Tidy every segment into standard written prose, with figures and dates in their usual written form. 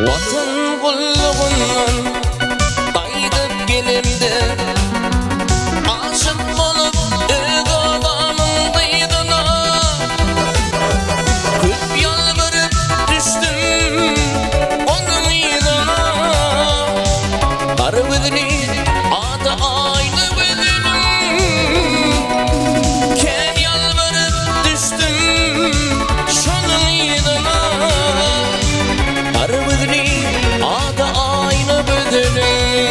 Vatan kulluğundan qaydıp gelimde aşık bolup öz adamın dıydına köp yalvarıp düştüm onun ydına Arvızını adı aynı bedenim Ken yalvarıp düştüm şonun ydına Arvızını adı aynı bedenim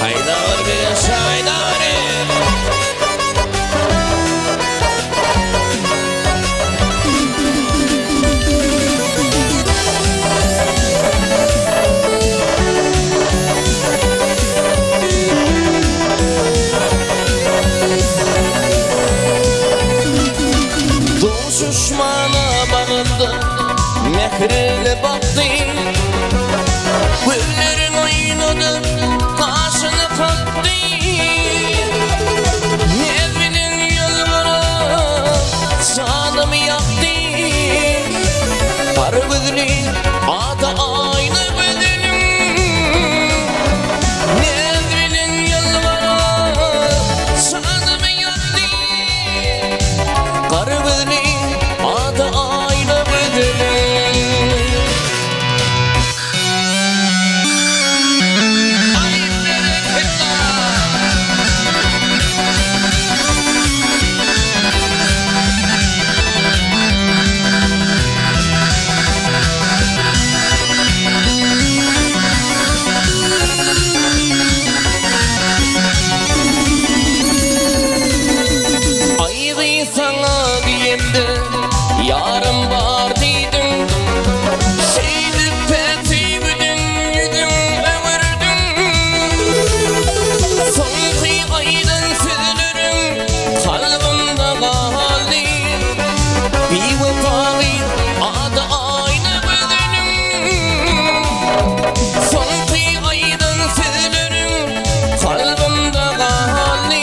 Haydar beş haydari Düşmana bağıldı, mehriyle baktı Güllerin oynadı, kaşını kattı Nevinin yalvarıp, canımı yaktı Parvızını adı aynı bedenim Nevinin yalvarıp, canımı yaktı Parvızını adı aynı bedenim Ay Aydı sana diyemdi yarım var deydin Şeydip petibüdün yüdün ömürdün Sonkı aydın sözlerin kalbimde kaldı Bir vefalı adı aynı bedenim Sonkı aydın sözlerin kalbimde kaldı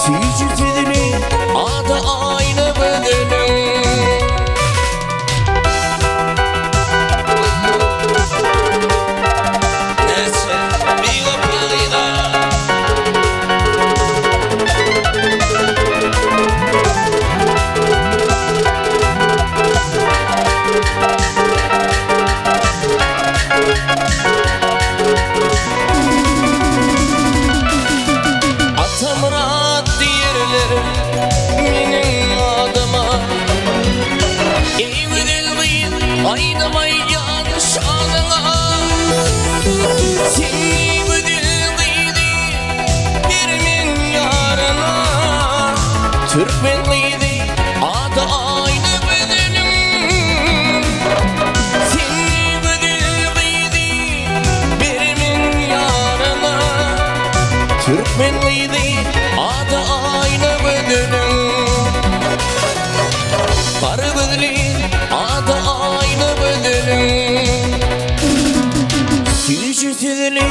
Sücü sözünü adı aynı bedenim Murat diyerler benim adıma Evrilmeyin aydamay yanlış adına Seni müdürlüydü bir min yarına Türkmenliydi adı aynı bedenim Seni müdürlüydü bir min yarına Türkmenliydi adı aynı bedenim Parvızını adı aynı bedenim Sücü sözünü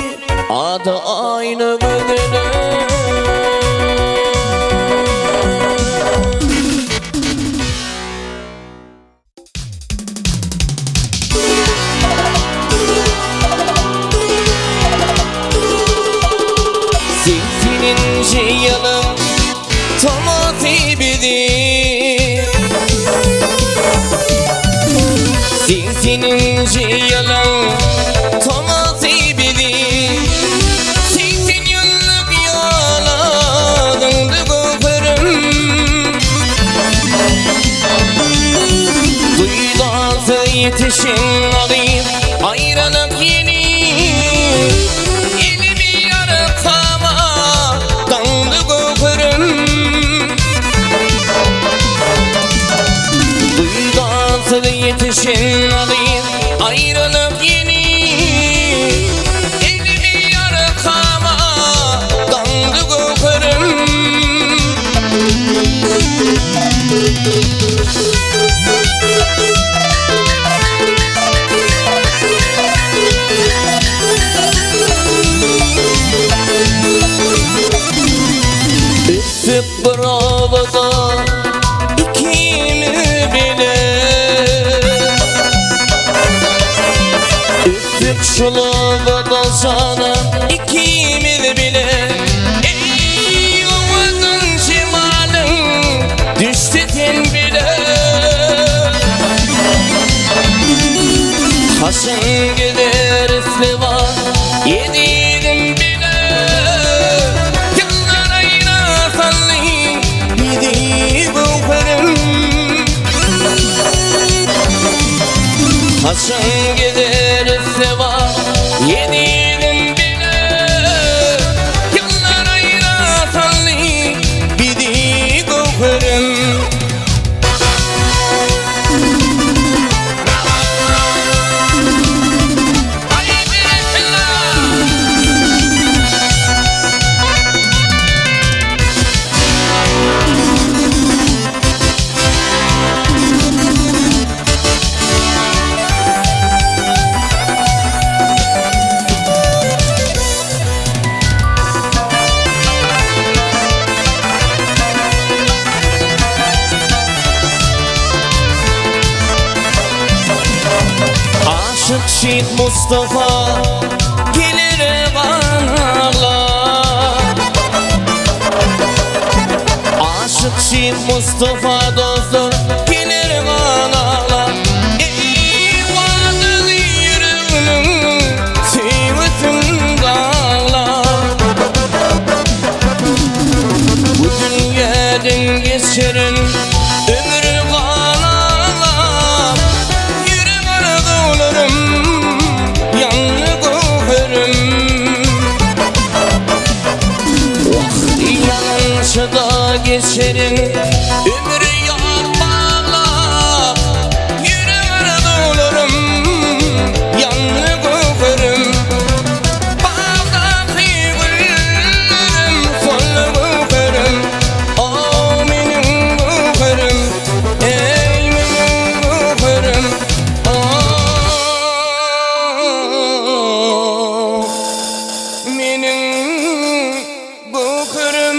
adı aynı bedenim Senin ciyanın tomatibidir Senin ciyanın tomatibidir 80 yıllık yaladındı gofırım Duydansı yetişin alayım ayrılık yeni Elimi yarıkama dandı gofırım Duydansı yetişin alayım ayrılık yeni Elimi yarıkama dandı gofırım Üsüp bravoda ikini bile Şulu da sana ikimiz bile. Ey ovadın şimalın düştü ten bile. Taşın gider istiva yediğim bile. Yıllarayla sallayın yedi bu karım. Taşın gider istiva yediğim bile. Yıllarayla sallayın yedi bu karım. Aşık Şehit Mustafa gelir bana. Aşık Şehit Mustafa dostlar gelir bana. Ey vardı yüreğinin sevsin dağlar. Bu dünyadan geçerin ömrü da geçerim ömrü yar bağlar. Yüreğine dolarım yanlı kokarım. Bağdaki güllerim sollu kokarım. O benim kokarım, ey benim kokarım. Benim kokarım.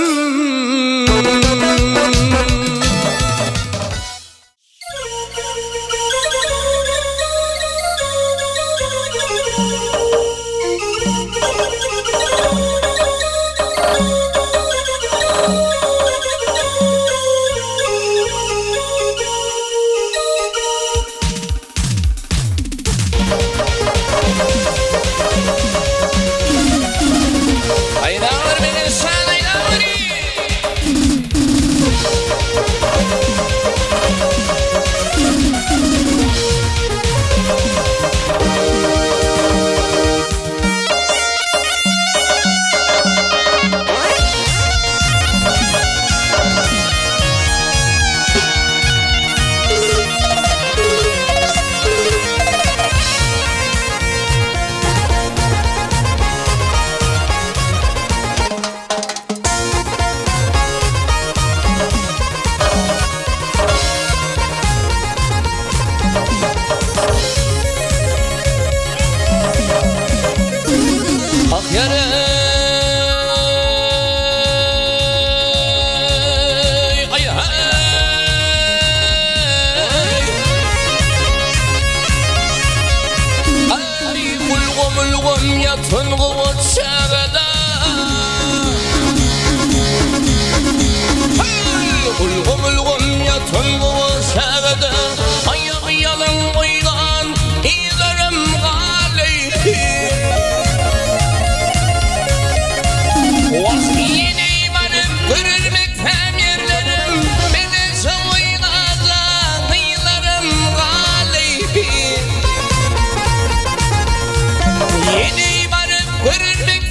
Yedi barıp görürlük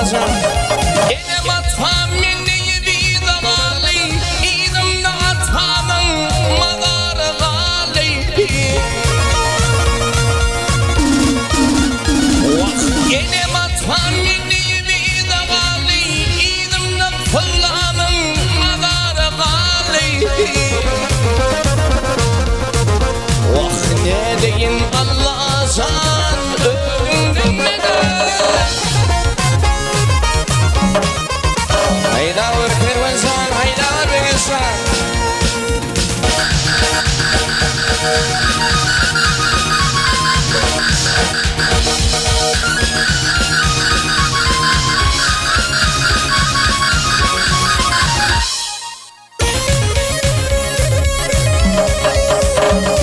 Ramazan Enem atam minni bir dagali İdim da atamın mağarı gali Enem atam minni bir dagali İdim da kullanın mağarı gali Vah ne deyin Allah zan öldüm neden Haydar kırmızan haydar begesan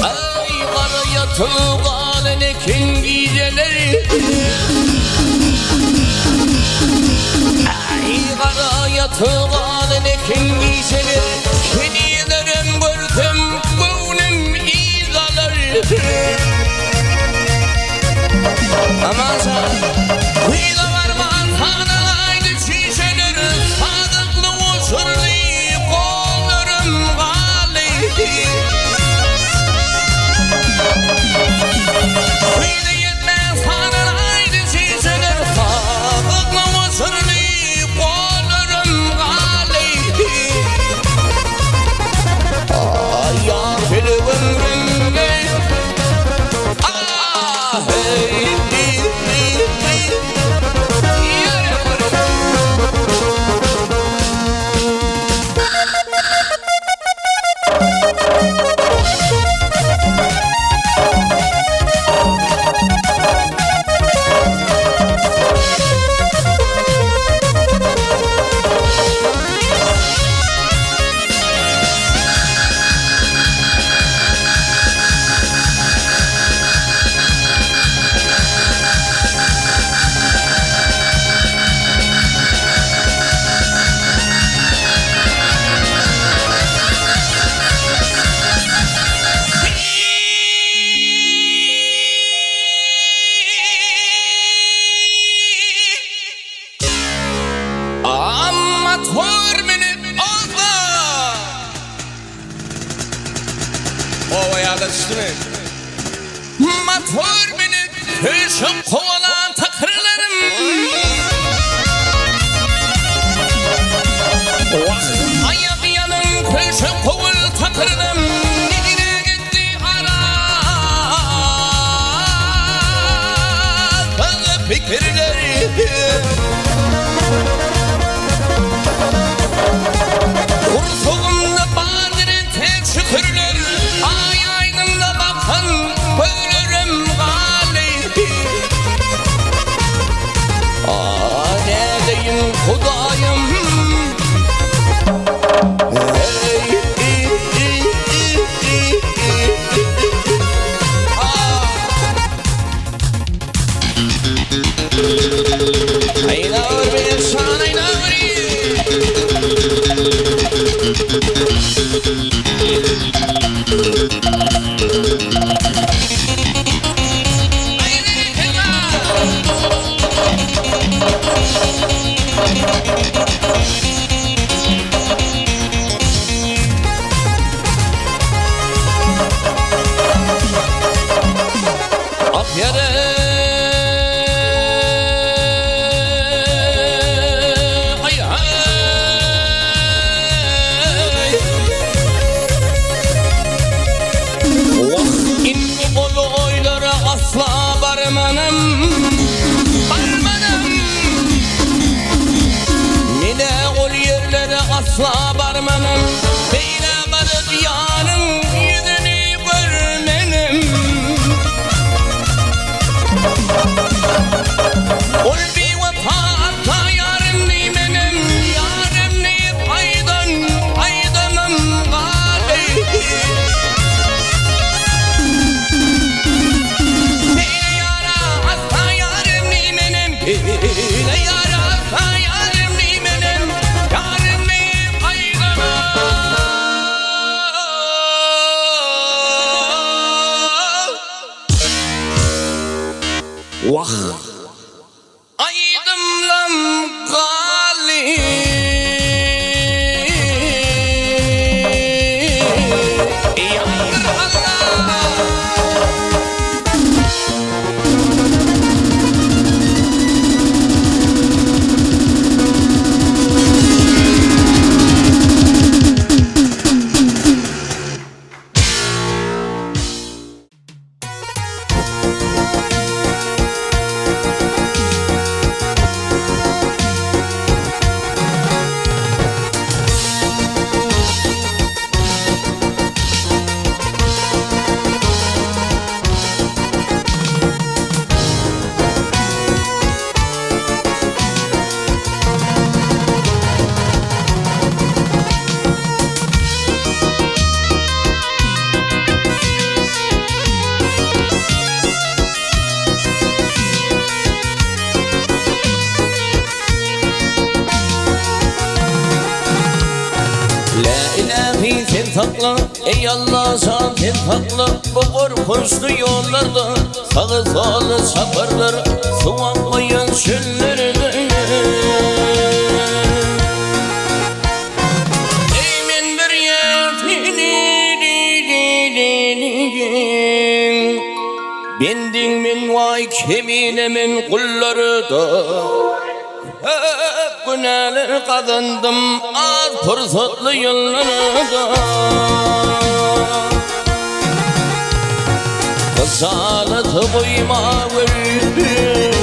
Ay karaya tuğal ekin geceleri Ay karaya tuğal ekin geceleri Kedilerim gördüm gönlüm izalar Ramazan Kıyla varman tanılaydı şişeleri Sadıklı usulü kollarım gali Kıyla yetmez tanılaydı şişeleri Sadıklı usulü kollarım gali Ay ya film ömrümde Ah hey Amatör benim oldu Ovaya da düştü mü? Amatör benim Kışıp kovalan takırlarım Ayak yanım kışıp koval takırlarım Negine gitti ara Bana fikirleri Kurtulumda badirin tek şükürler Ay aydınla bakın bölürüm gali Ne diyeyim Kudayım Haydar benim sana haydar Asla barmanım Mine ol yerlere asla barmanım Beyle varıp yarın yüzünü görmenim Ol bir vefata yarım nimenim Yarım ne faydanım gali Vah Aydımlam sakla, ey Allah zaten sakla. Bu korkunçlu yollarda sağı solu saparlar, su akmayan çöllerde. Eymen bir yetinim, bendin men vay keminemin kulları da. Hep güneler kazandım az fırsatlı yıllarda. Kısalatı boyuma verdim,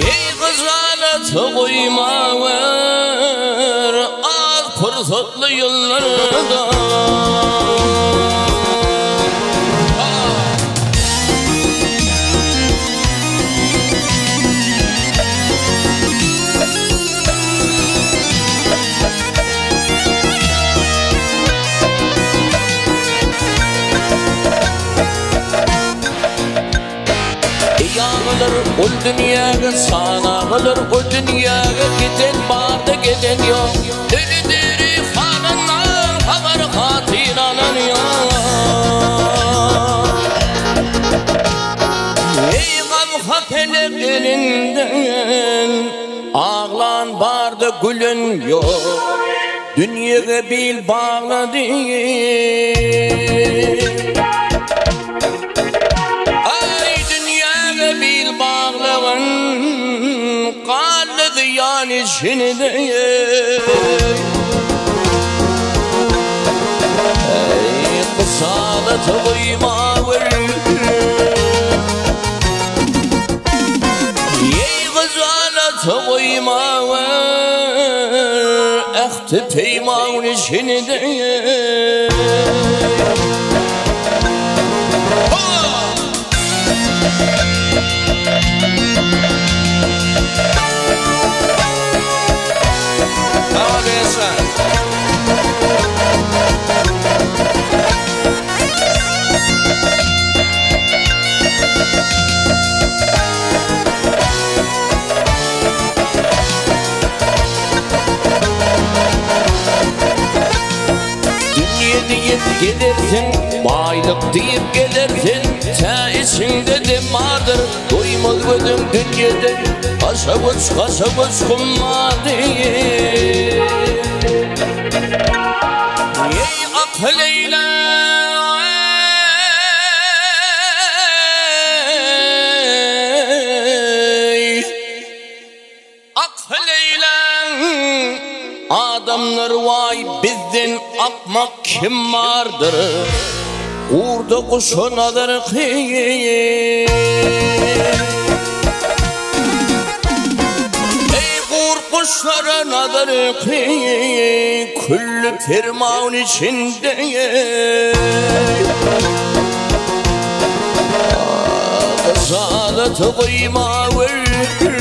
ey kısalatı boyuma ver, az fırsatlı yıllarda. O dünyaya sanağılır, o dünyaya giden vardı giden yok. Deli diri hanından haber hatıranan yok. Ey gamha peleklerinden ağlan vardı gülün yok. Dünyaya bil bağladı. Kaldı yani şimdi ey kısalatı boyuma verdim, ey kısalatı boyuma ver, ehti peyman şimdi. Deyip gelirsin, baylık deyip gelirsin, ta içinde dem vardır, doymaz gözüm dünyada, kaşabız kummadı. Ey akıl eyle, akıl eyle, adamlar vay bizden akmak kim vardır? Uğurda kuşunadır ki ey uğur kuşlarınadır ki küllü firman içinde. Kısalatı boyuma verdim,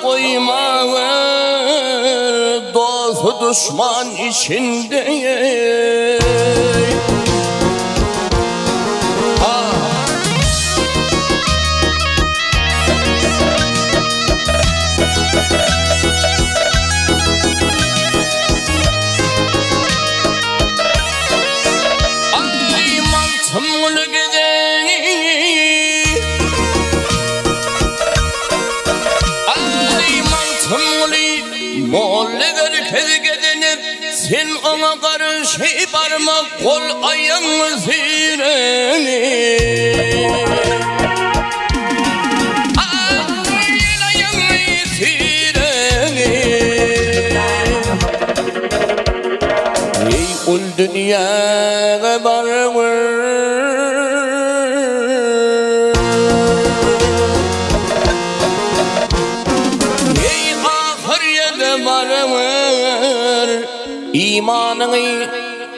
koyma ver, dostu düşman içinde. Ay mantımlı gideni, mollegar kezgedenip sen ona karşı parmak kol ayağını sireni. Ayağını sireni. Ey ul dünyaya varır,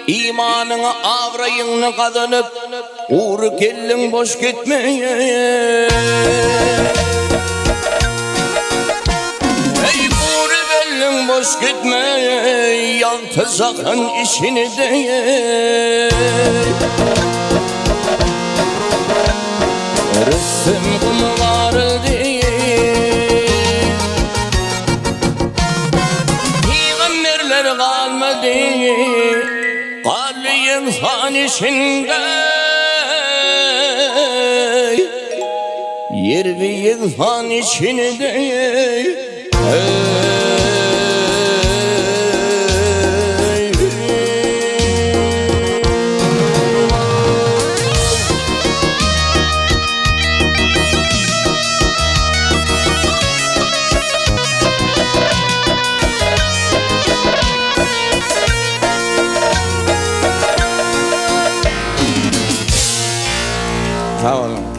imanını avrayını kazanıp uğru kellin boş gitmeye. Ey uğru kellin boş gitmeye, yaltı sakın işini de. Rüstüm kumu varıldı, içinde yer bir yılhan içinde sağ olun.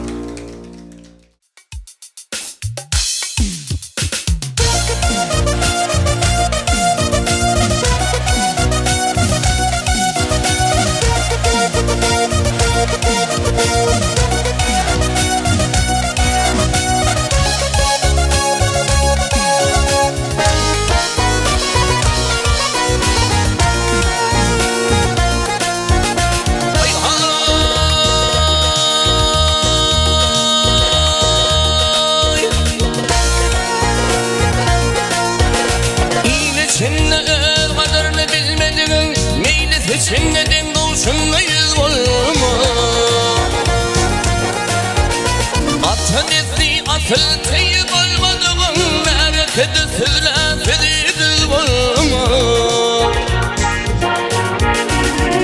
Sen neden doğuşunlayız olma Atın etni atıl teyip olmadığın Merkede söyleseniz olma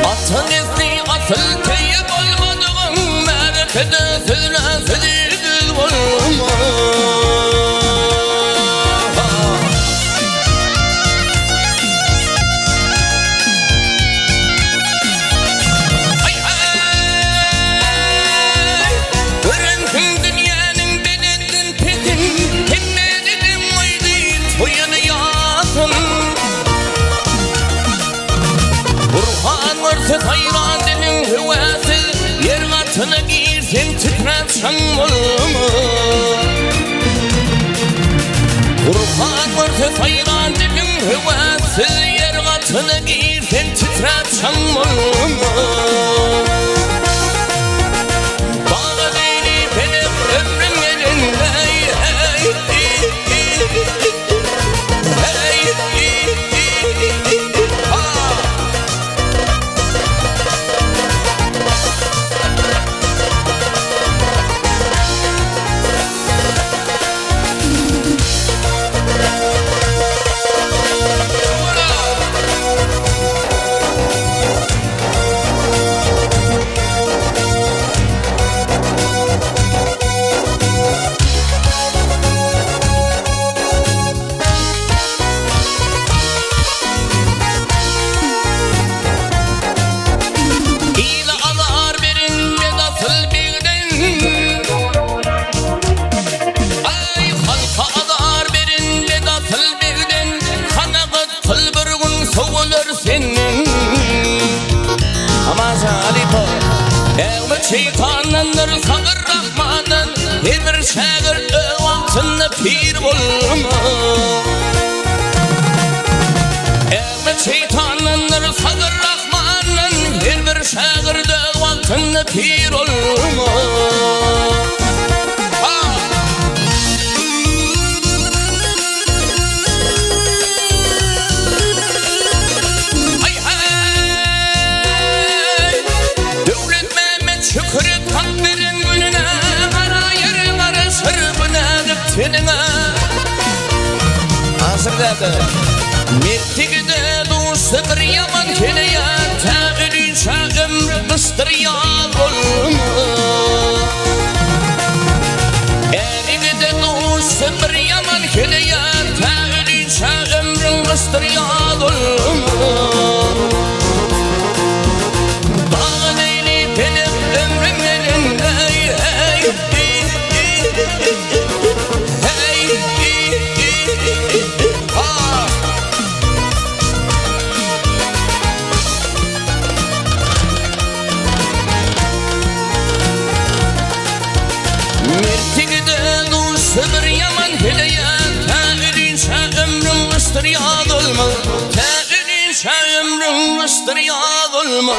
Atın etni atıl teyip olmadığın Merkede söyleseniz olma Hayran dilin hüvesi yer altına girsen titretsen olma Kurban varsa hayran dilin hüvesi yer altına girsen titretsen olma Bana değil benim ömrüm elinde Şeytanındır sabır Rahmanın her bir şagir övansın pir olma Evet şeytanındır sabır Rahmanın her bir şagir övansın pir olma Şükret takdirin gününe Kara yerin kara şırbına gıptine Hazırladı Mertigide doğuştu bir yaman keleye Tağülün şağım kıstır yağ olma Erigide doğuştu bir yaman keleye Tağülün şağım kıstır yağ olma Sabır yaman hileye Tağülün şağımrın ıstır yağ dolma Tağülün şağımrın ıstır yağ dolma